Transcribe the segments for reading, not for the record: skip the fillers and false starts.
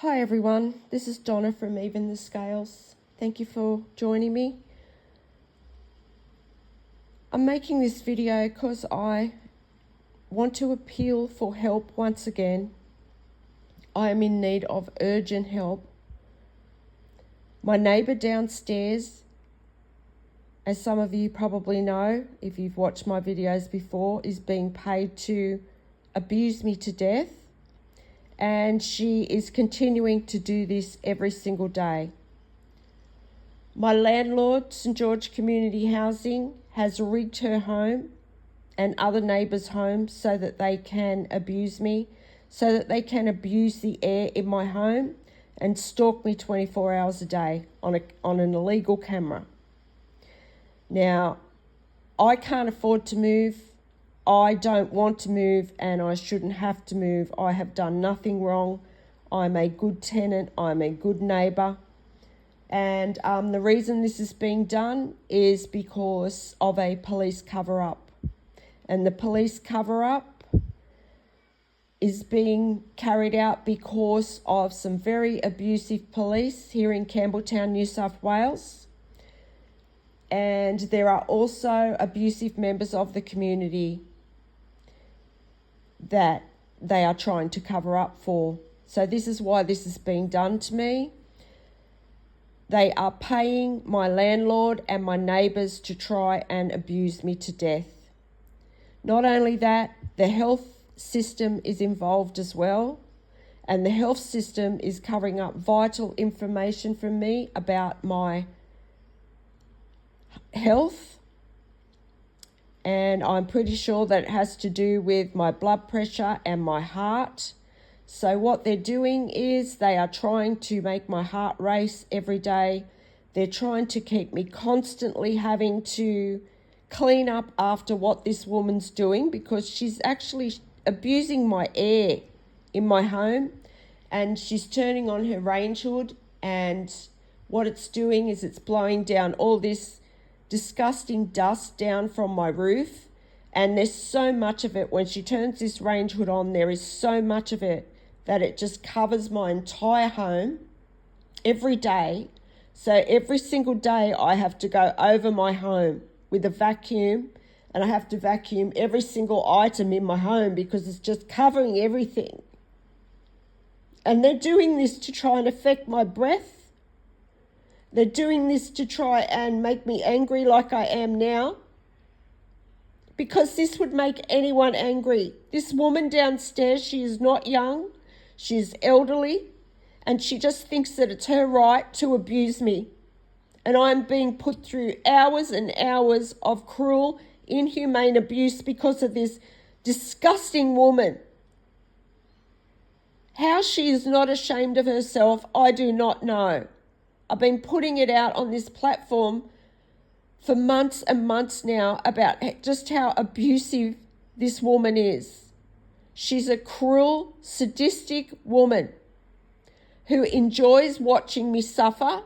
Hi everyone, this is Donna from Even the Scales. Thank you for joining me. I'm making this video because I want to appeal for help once again. I am in need of urgent help. My neighbour downstairs, as some of you probably know if you've watched my videos before, is being paid to abuse me to death. And she is continuing to do this every single day. My landlord, St George Community Housing, has rigged her home and other neighbours' homes so that they can abuse me, so that they can abuse the air in my home and stalk me 24 hours a day on an illegal camera. Now, I can't afford to move. I don't want to move and I shouldn't have to move. I have done nothing wrong. I'm a good tenant. I'm a good neighbour. And the reason this is being done is because of a police cover-up. And the police cover-up is being carried out because of some very abusive police here in Campbelltown, New South Wales. And there are also abusive members of the community that they are trying to cover up for. So this is why this is being done to me. They are paying my landlord and my neighbours to try and abuse me to death. Not only that, the health system is involved as well, and the health system is covering up vital information from me about my health. And I'm pretty sure that it has to do with my blood pressure and my heart. So what they're doing is they are trying to make my heart race every day. They're trying to keep me constantly having to clean up after what this woman's doing, because she's actually abusing my air in my home, and she's turning on her range hood, and what it's doing is it's blowing down all this disgusting dust down from my roof. And there's so much of it. When she turns this range hood on, there is so much of it that it just covers my entire home every day. So every single day I have to go over my home with a vacuum, and I have to vacuum every single item in my home because it's just covering everything. And they're doing this to try and affect my breath. They're doing this to try and make me angry like I am now, because this would make anyone angry. This woman downstairs, she is not young, she is elderly, and she just thinks that it's her right to abuse me. And I'm being put through hours and hours of cruel, inhumane abuse because of this disgusting woman. How she is not ashamed of herself, I do not know. I've been putting it out on this platform for months and months now about just how abusive this woman is. She's a cruel, sadistic woman who enjoys watching me suffer,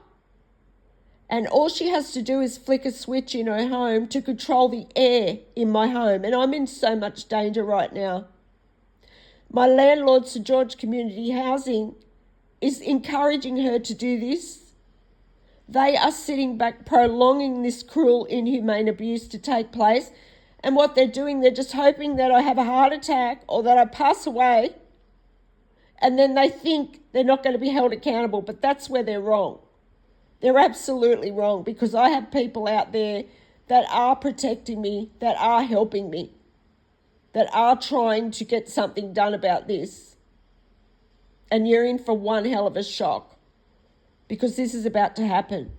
and all she has to do is flick a switch in her home to control the air in my home, and I'm in so much danger right now. My landlord, St George Community Housing, is encouraging her to do this. They are sitting back, prolonging this cruel, inhumane abuse to take place. And what they're doing, they're just hoping that I have a heart attack or that I pass away. And then they think they're not going to be held accountable. But that's where they're wrong. They're absolutely wrong, because I have people out there that are protecting me, that are helping me, that are trying to get something done about this. And you're in for one hell of a shock, because this is about to happen.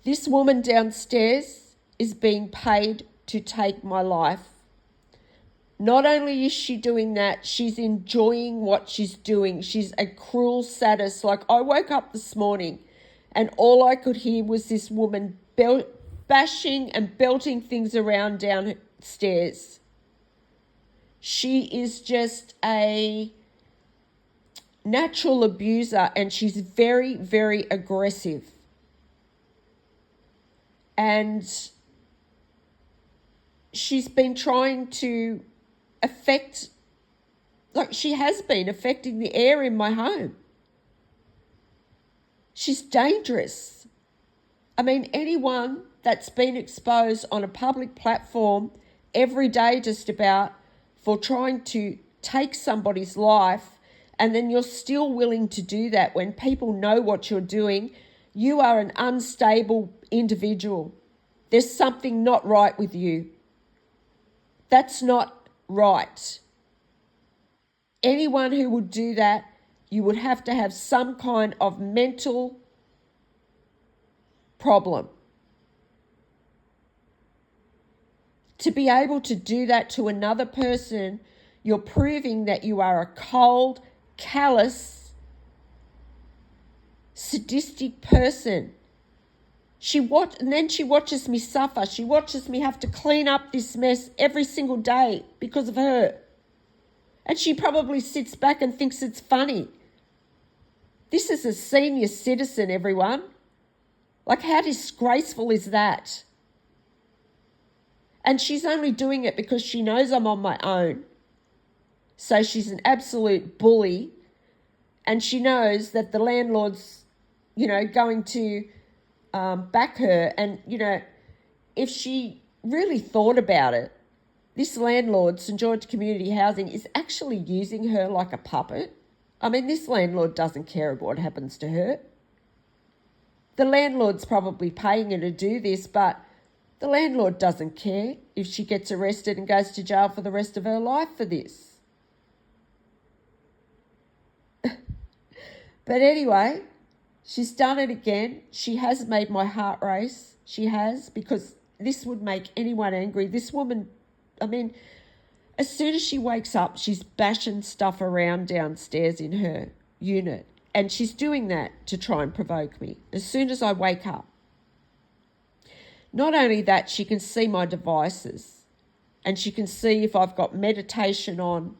This woman downstairs is being paid to take my life. Not only is she doing that, she's enjoying what she's doing. She's a cruel sadist. Like, I woke up this morning and all I could hear was this woman bashing and belting things around downstairs. She is just a natural abuser, and she's very, very aggressive. And she's been trying to affect Like, she has been affecting the air in my home. She's dangerous. I mean, anyone that's been exposed on a public platform every day just about for trying to take somebody's life, and then you're still willing to do that when people know what you're doing, you are an unstable individual. There's something not right with you. That's not right. Anyone who would do that, you would have to have some kind of mental problem. To be able to do that to another person, you're proving that you are a cold, callous, sadistic person. And then she watches me suffer. She watches me have to clean up this mess every single day because of her. And she probably sits back and thinks it's funny. This is a senior citizen, everyone. Like, how disgraceful is that? And she's only doing it because she knows I'm on my own. So she's an absolute bully. And she knows that the landlord's, going to back her. And, if she really thought about it, this landlord, St. George Community Housing, is actually using her like a puppet. I mean, this landlord doesn't care what happens to her. The landlord's probably paying her to do this, but the landlord doesn't care if she gets arrested and goes to jail for the rest of her life for this. But anyway, she's done it again. She has made my heart race. She has, because this would make anyone angry. This woman, I mean, as soon as she wakes up, she's bashing stuff around downstairs in her unit. And she's doing that to try and provoke me as soon as I wake up. Not only that, she can see my devices and she can see if I've got meditation on,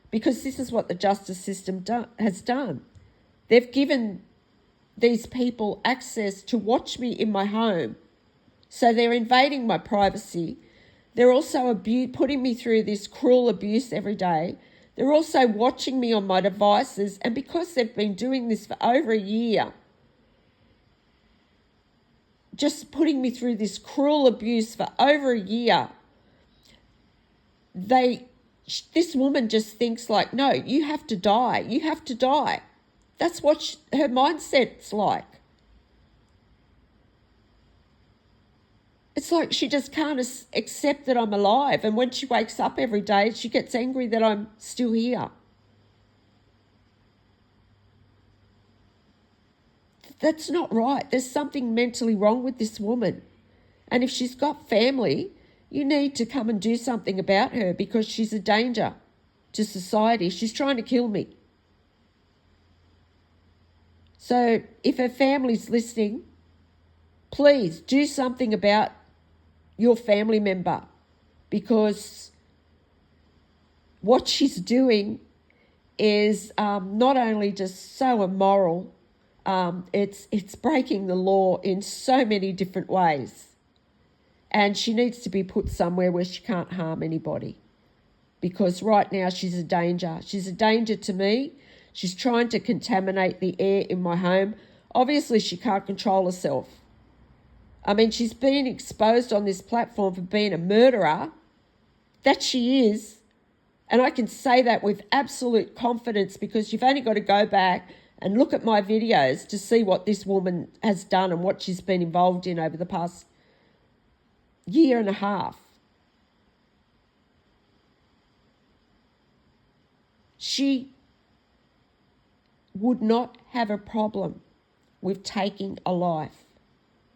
because this is what the justice system has done. They've given these people access to watch me in my home. So they're invading my privacy. They're also putting me through this cruel abuse every day. They're also watching me on my devices. And because they've been doing this for over a year, just putting me through this cruel abuse for over a year, this woman just thinks like, no, you have to die. You have to die. That's what her mindset's like. It's like she just can't accept that I'm alive. And when she wakes up every day, she gets angry that I'm still here. That's not right. There's something mentally wrong with this woman. And if she's got family, you need to come and do something about her, because she's a danger to society. She's trying to kill me. So if her family's listening, please do something about your family member, because what she's doing is not only just so immoral, it's breaking the law in so many different ways. And she needs to be put somewhere where she can't harm anybody, because right now she's a danger. She's a danger to me. She's trying to contaminate the air in my home. Obviously, she can't control herself. I mean, she's been exposed on this platform for being a murderer. That she is. And I can say that with absolute confidence, because you've only got to go back and look at my videos to see what this woman has done and what she's been involved in over the past year and a half. She would not have a problem with taking a life.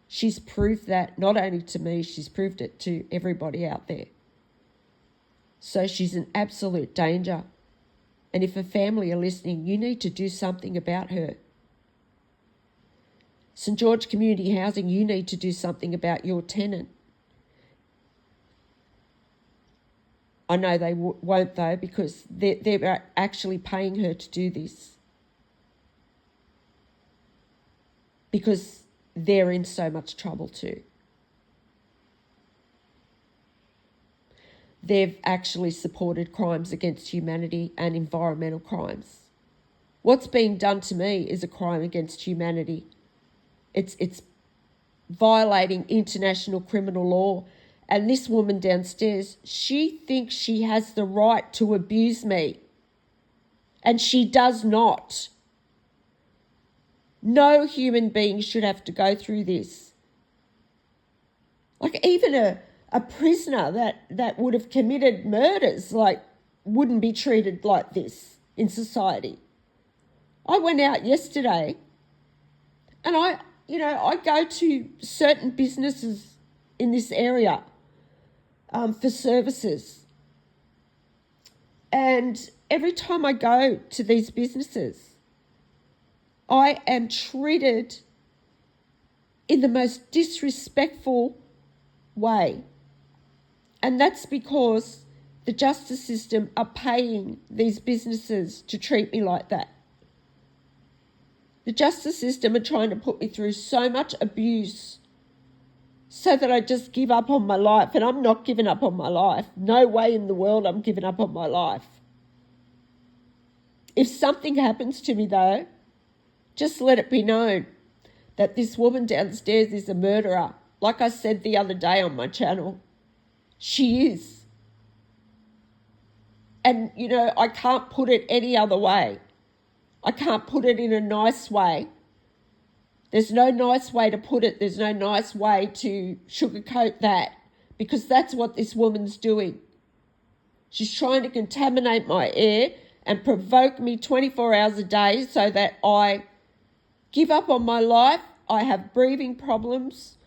She's proved that not only to me, she's proved it to everybody out there. So she's an absolute danger. And if her family are listening, you need to do something about her. St. George Community Housing, you need to do something about your tenant. I know they won't though, because they're actually paying her to do this, because they're in so much trouble too. they've actually supported crimes against humanity and environmental crimes. What's being done to me is a crime against humanity. It's violating international criminal law. And this woman downstairs, she thinks she has the right to abuse me. And she does not. No human being should have to go through this. Like even a prisoner that would have committed murders, like, wouldn't be treated like this in society. I went out yesterday and I go to certain businesses in this area for services. And every time I go to these businesses, I am treated in the most disrespectful way. And that's because the justice system are paying these businesses to treat me like that. The justice system are trying to put me through so much abuse so that I just give up on my life. And I'm not giving up on my life. No way in the world I'm giving up on my life. If something happens to me though, just let it be known that this woman downstairs is a murderer. Like I said the other day on my channel, she is. And, I can't put it any other way. I can't put it in a nice way. There's no nice way to put it. There's no nice way to sugarcoat that, because that's what this woman's doing. She's trying to contaminate my air and provoke me 24 hours a day so that I give up on my life, I have breathing problems,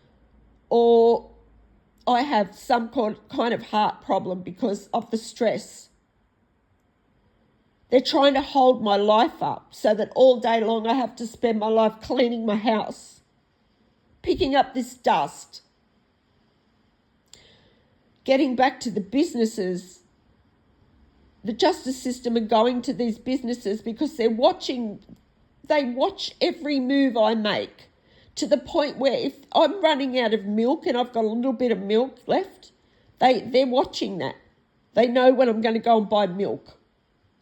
or I have some kind of heart problem because of the stress. They're trying to hold my life up so that all day long I have to spend my life cleaning my house, picking up this dust. Getting back to the businesses, the justice system are going to these businesses because they watch every move I make, to the point where if I'm running out of milk and I've got a little bit of milk left, they're watching that. They know when I'm going to go and buy milk.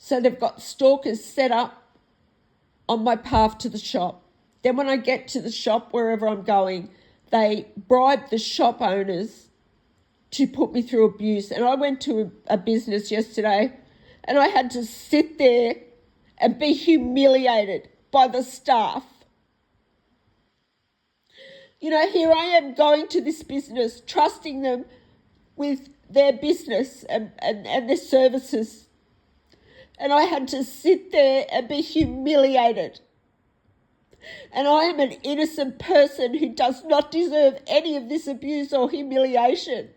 So they've got stalkers set up on my path to the shop. Then when I get to the shop, wherever I'm going, they bribe the shop owners to put me through abuse. And I went to a business yesterday and I had to sit there and be humiliated by the staff. Here I am going to this business, trusting them with their business and their services. And I had to sit there and be humiliated. And I am an innocent person who does not deserve any of this abuse or humiliation.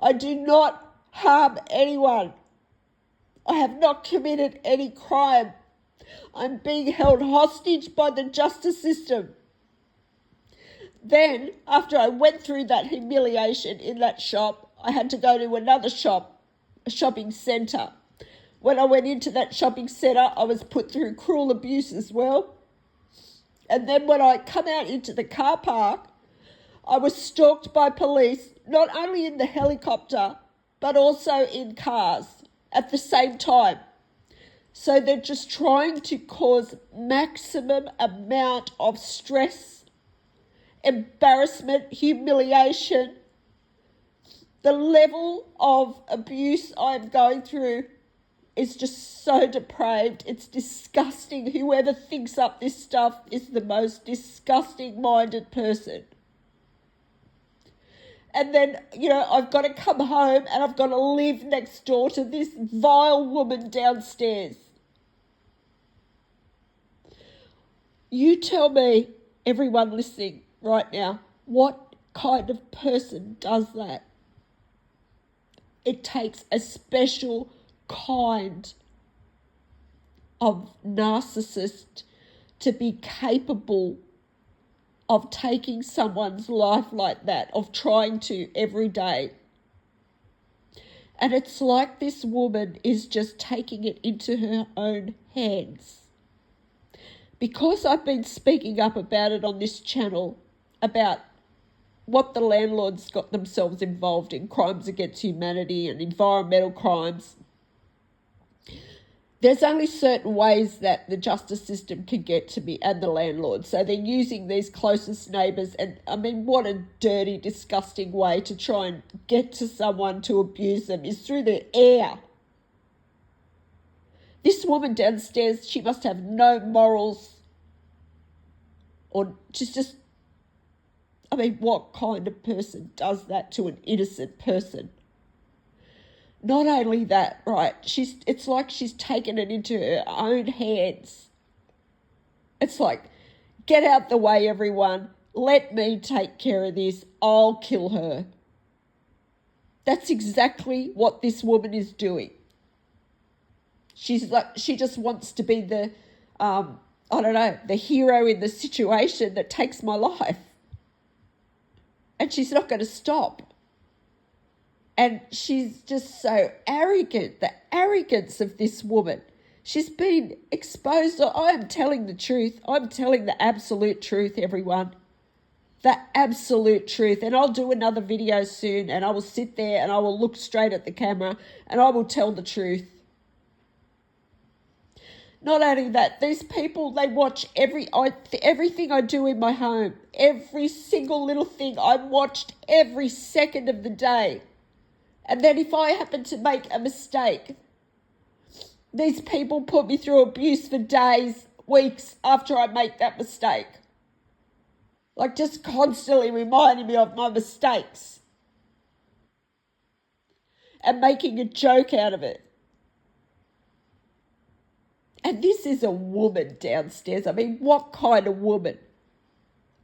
I do not harm anyone. I have not committed any crime. I'm being held hostage by the justice system. Then, after I went through that humiliation in that shop, I had to go to another shop, a shopping centre. When I went into that shopping centre, I was put through cruel abuse as well. And then when I come out into the car park, I was stalked by police, not only in the helicopter, but also in cars at the same time. So they're just trying to cause maximum amount of stress, embarrassment, humiliation. The level of abuse I'm going through is just so depraved. It's disgusting. Whoever thinks up this stuff is the most disgusting-minded person. And then, I've got to come home and I've got to live next door to this vile woman downstairs. You tell me, everyone listening right now, what kind of person does that? It takes a special kind of narcissist to be capable of taking someone's life like that, of trying to every day. And it's like this woman is just taking it into her own hands. Because I've been speaking up about it on this channel, about what the landlords got themselves involved in, crimes against humanity and environmental crimes. There's only certain ways that the justice system can get to me and the landlord. So they're using these closest neighbours. And I mean, what a dirty, disgusting way to try and get to someone to abuse them is through the air. This woman downstairs, she must have no morals. Or she's just, I mean, what kind of person does that to an innocent person? Not only that, right, it's like she's taken it into her own hands. It's like, get out the way, everyone. Let me take care of this. I'll kill her. That's exactly what this woman is doing. She's like, she just wants to be the, the hero in the situation that takes my life. And she's not going to stop. And she's just so arrogant, the arrogance of this woman. She's been exposed. I am telling the truth. I'm telling the absolute truth, everyone. The absolute truth. And I'll do another video soon, and I will sit there and I will look straight at the camera and I will tell the truth. Not only that, these people, they watch everything I do in my home. Every single little thing. I'm watched every second of the day. And then if I happen to make a mistake, these people put me through abuse for days, weeks after I make that mistake. Like just constantly reminding me of my mistakes. And making a joke out of it. And this is a woman downstairs. I mean, what kind of woman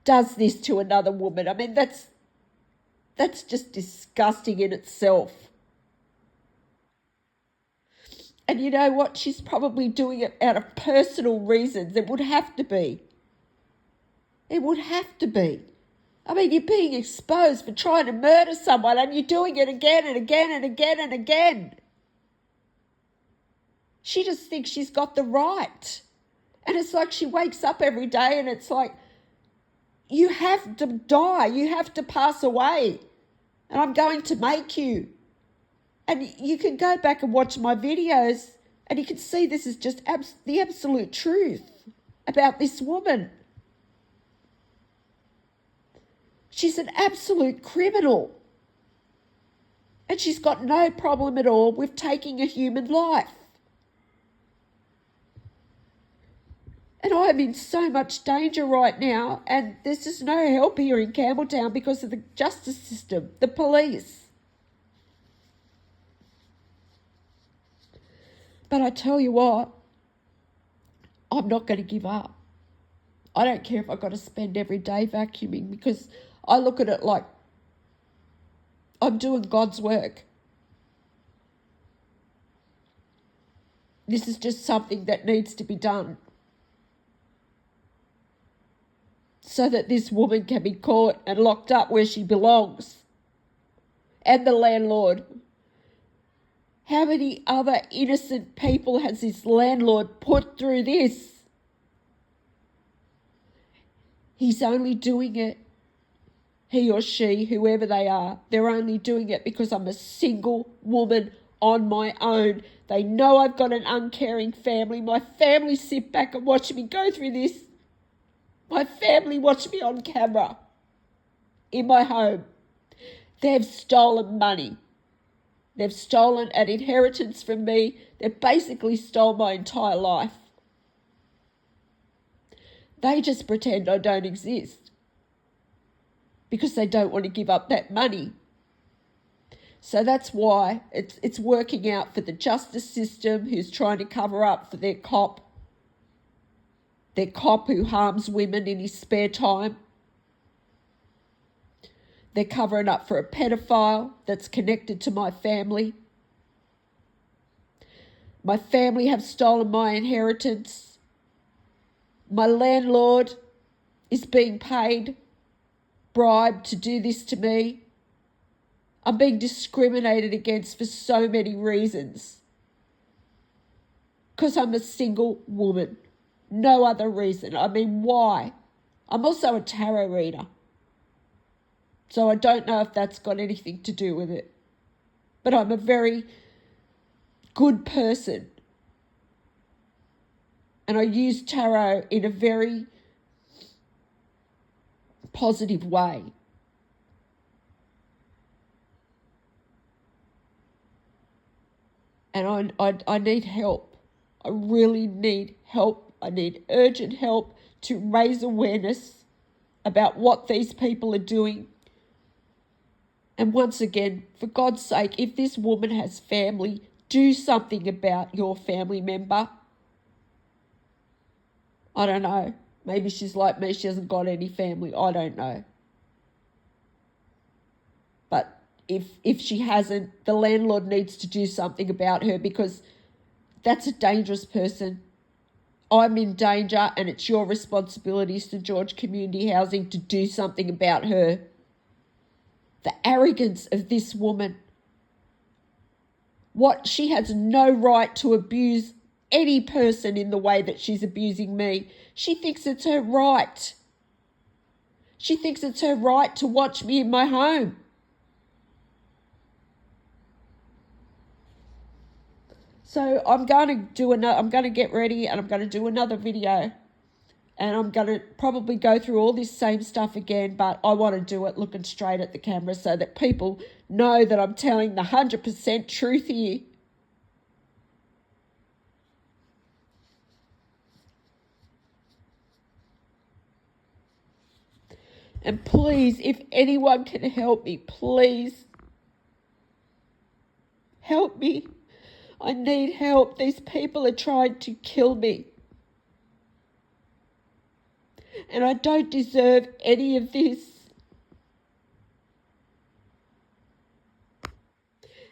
does this to another woman? I mean, that's just disgusting in itself. And you know what? She's probably doing it out of personal reasons. It would have to be. It would have to be. I mean, you're being exposed for trying to murder someone and you're doing it again and again and again and again. She just thinks she's got the right. And it's like she wakes up every day and it's like, you have to die. You have to pass away. And I'm going to make you. And you can go back and watch my videos and you can see this is just the absolute truth about this woman. She's an absolute criminal. And she's got no problem at all with taking a human life. And I'm in so much danger right now, and there's just no help here in Campbelltown because of the justice system, the police. But I tell you what, I'm not going to give up. I don't care if I've got to spend every day vacuuming, because I look at it like I'm doing God's work. This is just something that needs to be done, so that this woman can be caught and locked up where she belongs. And the landlord. How many other innocent people has this landlord put through this? He's only doing it, he or she, whoever they are, they're only doing it because I'm a single woman on my own. They know I've got an uncaring family. My family sit back and watch me go through this. My family watch me on camera in my home. They've stolen money. They've stolen an inheritance from me. They've basically stole my entire life. They just pretend I don't exist because they don't want to give up that money. So that's why it's working out for the justice system, who's trying to cover up for their cop who harms women in his spare time. They're covering up for a pedophile that's connected to my family. My family have stolen my inheritance. My landlord is being paid, bribed to do this to me. I'm being discriminated against for so many reasons. Because I'm a single woman. No other reason. I mean, why? I'm also a tarot reader. So I don't know if that's got anything to do with it. But I'm a very good person. And I use tarot in a very positive way. And I need help. I really need help. I need urgent help to raise awareness about what these people are doing. And once again, for God's sake, if this woman has family, do something about your family member. I don't know. Maybe she's like me. She hasn't got any family. I don't know. But if she hasn't, the landlord needs to do something about her, because that's a dangerous person. I'm in danger, and it's your responsibility, St. George Community Housing, to do something about her. The arrogance of this woman. She has no right to abuse any person in the way that she's abusing me. She thinks it's her right. She thinks it's her right to watch me in my home. So I'm going to get ready, and I'm going to do another video. And I'm going to probably go through all this same stuff again, but I want to do it looking straight at the camera so that people know that I'm telling the 100% truth here. And please, if anyone can help me, please help me. I need help. These people are trying to kill me. And I don't deserve any of this.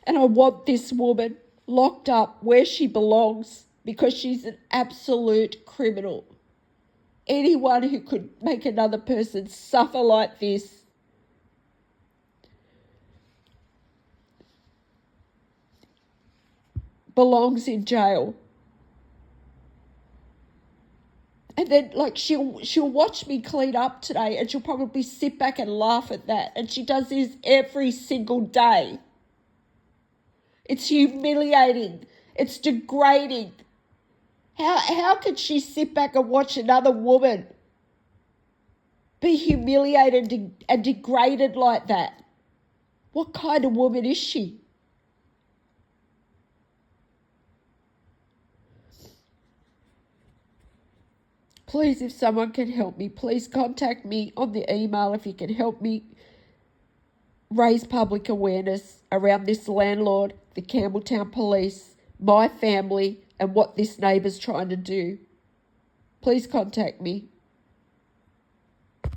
And I want this woman locked up where she belongs, because she's an absolute criminal. Anyone who could make another person suffer like this belongs in jail. And then, like, she'll watch me clean up today, and she'll probably sit back and laugh at that. And she does this every single day. It's humiliating. It's degrading. How could she sit back and watch another woman be humiliated and degraded like that? What kind of woman is she? Please, if someone can help me, please contact me on the email if you can help me raise public awareness around this landlord, the Campbelltown Police, my family, and what this neighbour's trying to do. Please contact me.